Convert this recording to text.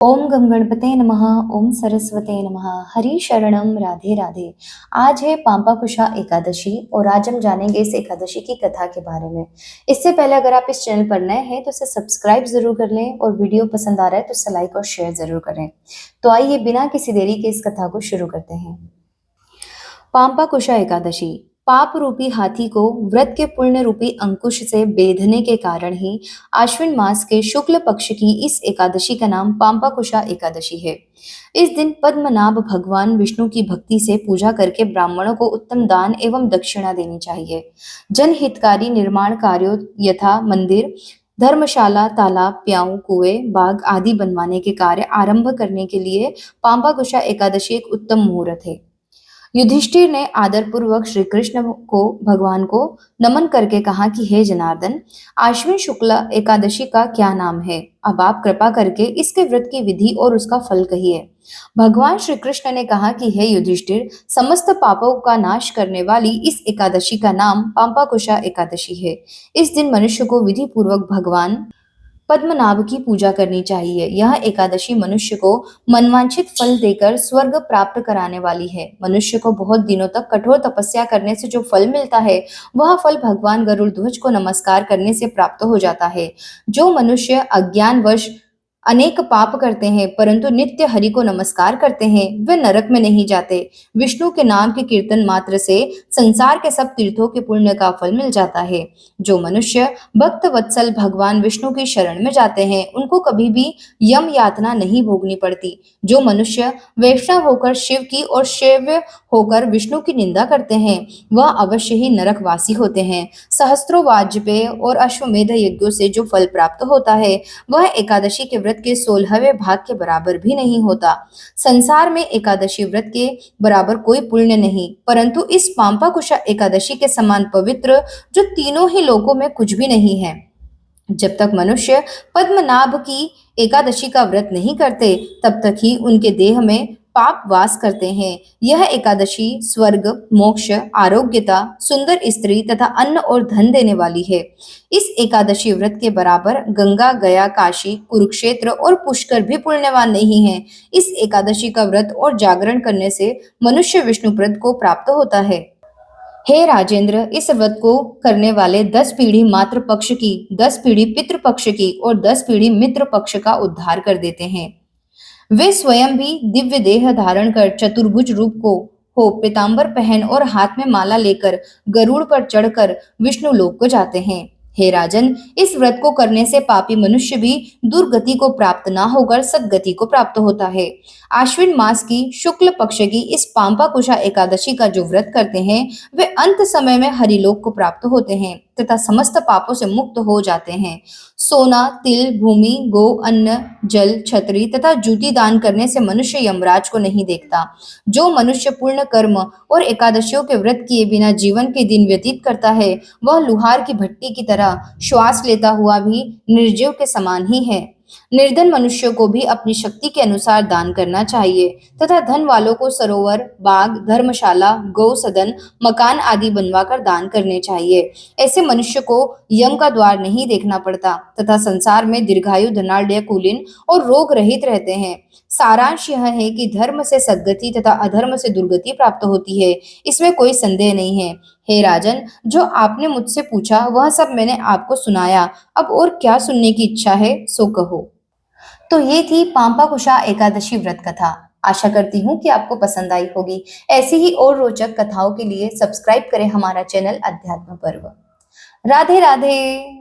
ओम गम गणपते नमः। ओम सरस्वते नमः। हरि शरणम राधे राधे। आज है पांपाकुशा एकादशी और आज हम जानेंगे इस एकादशी की कथा के बारे में। इससे पहले अगर आप इस चैनल पर नए हैं तो इसे सब्सक्राइब जरूर कर लें और वीडियो पसंद आ रहा है तो इसे लाइक और शेयर जरूर करें। तो आइए बिना किसी देरी के इस कथा को शुरू करते हैं। पांपाकुशा एकादशी पाप रूपी हाथी को व्रत के पुण्य रूपी अंकुश से बेधने के कारण ही आश्विन मास के शुक्ल पक्ष की इस एकादशी का नाम पांपाकुशा एकादशी है। इस दिन पद्मनाभ भगवान विष्णु की भक्ति से पूजा करके ब्राह्मणों को उत्तम दान एवं दक्षिणा देनी चाहिए। जनहितकारी निर्माण कार्यों यथा मंदिर, धर्मशाला, तालाब, प्याऊ, कुएं, बाग आदि बनवाने के कार्य आरंभ करने के लिए पांपाकुशा एकादशी एक उत्तम मुहूर्त है। युधिष्ठिर ने आदरपूर्वक श्री कृष्ण को भगवान को नमन करके कहा कि हे जनार्दन, आश्विन शुक्ला एकादशी का क्या नाम है? अब आप कृपा करके इसके व्रत की विधि और उसका फल कहिए। भगवान श्री कृष्ण ने कहा कि हे युधिष्ठिर, समस्त पापों का नाश करने वाली इस एकादशी का नाम पांपाकुशा एकादशी है। इस दिन मनुष्य को विधि पूर्वक भगवान पद्मनाभ की पूजा करनी चाहिए। यह एकादशी मनुष्य को मनवांछित फल देकर स्वर्ग प्राप्त कराने वाली है। मनुष्य को बहुत दिनों तक कठोर तपस्या करने से जो फल मिलता है, वह फल भगवान गरुड़ ध्वज को नमस्कार करने से प्राप्त हो जाता है। जो मनुष्य अज्ञानवश अनेक पाप करते हैं परंतु नित्य हरि को नमस्कार करते हैं, वे नरक में नहीं जाते। विष्णु के नाम के कीर्तन मात्र से संसार के सब तीर्थों के पुण्य का फल मिल जाता है। जो मनुष्य भक्त वत्सल भगवान विष्णु की शरण में जाते हैं, उनको कभी भी यम यातना नहीं भोगनी पड़ती। जो मनुष्य वैष्णव होकर शिव की और शैव होकर विष्णु की निंदा करते हैं, वह अवश्य ही नरकवासी होते हैं। सहस्त्रों वाजपेय और अश्वमेध यज्ञों से जो फल प्राप्त होता है, वह एकादशी के व्रत के 16वें भाग के बराबर भी नहीं होता। संसार में एकादशी व्रत के बराबर कोई पुण्य नहीं, परंतु इस पांपाकुशा एकादशी के समान पवित्र जो तीनों ही लोकों में कुछ भी नहीं है। जब तक मनुष्य पद्मनाभ की एकादशी का व्रत नहीं करते, तब तक ही उनके देह में पाप वास करते हैं। यह एकादशी स्वर्ग, मोक्ष, आरोग्यता, सुंदर स्त्री तथा अन्न और धन देने वाली है। इस एकादशी व्रत के बराबर गंगा, गया, काशी, कुरुक्षेत्र और पुष्कर भी पुण्यवान नहीं है। इस एकादशी का व्रत और जागरण करने से मनुष्य विष्णुपद को प्राप्त होता है। हे राजेंद्र, इस व्रत को करने वाले 10 पीढ़ी मातृ पक्ष की, 10 पीढ़ी पितृ पक्ष की और 10 पीढ़ी मित्र पक्ष का उद्धार कर देते हैं। वे स्वयं भी दिव्य देह धारण कर चतुर्भुज रूप को हो पीतांबर पहन और हाथ में माला लेकर गरुड़ पर चढ़कर विष्णु लोक को जाते हैं। हे राजन, इस व्रत को करने से पापी मनुष्य भी दुर्गति को प्राप्त ना होकर सद्गति को प्राप्त होता है। आश्विन मास की शुक्ल पक्ष की इस पांपाकुशा एकादशी का जो व्रत करते हैं, वे अंत समय में हरिलोक को प्राप्त होते हैं तथा समस्त पापों से मुक्त हो जाते हैं। सोना, तिल, भूमि, गो, अन्न, जल, छतरी तथा जूती दान करने से मनुष्य यमराज को नहीं देखता। जो मनुष्य पूर्ण कर्म और एकादशियों के व्रत किए बिना जीवन के दिन व्यतीत करता है, वह लुहार की भट्टी की तरह श्वास लेता हुआ भी निर्जीव के समान ही है। निर्धन मनुष्य को भी अपनी शक्ति के अनुसार दान करना चाहिए तथा धन वालों को सरोवर, बाग, धर्मशाला, गौ सदन, मकान आदि बनवाकर दान करने चाहिए। ऐसे मनुष्य को यम का द्वार नहीं देखना पड़ता तथा संसार में दीर्घायु, धनाढ़, कुलीन और रोग रहित रहते हैं। सारांश यह है कि धर्म से सद्गति तथा अधर्म से दुर्गति प्राप्त होती है, इसमें कोई संदेह नहीं है। हे राजन, जो आपने मुझसे पूछा वह सब मैंने आपको सुनाया। अब और क्या सुनने की इच्छा है सो कहो। तो ये थी पांपाकुशा एकादशी व्रत कथा। आशा करती हूँ कि आपको पसंद आई होगी। ऐसी ही और रोचक कथाओं के लिए सब्सक्राइब करें हमारा चैनल अध्यात्म पर्व। राधे राधे।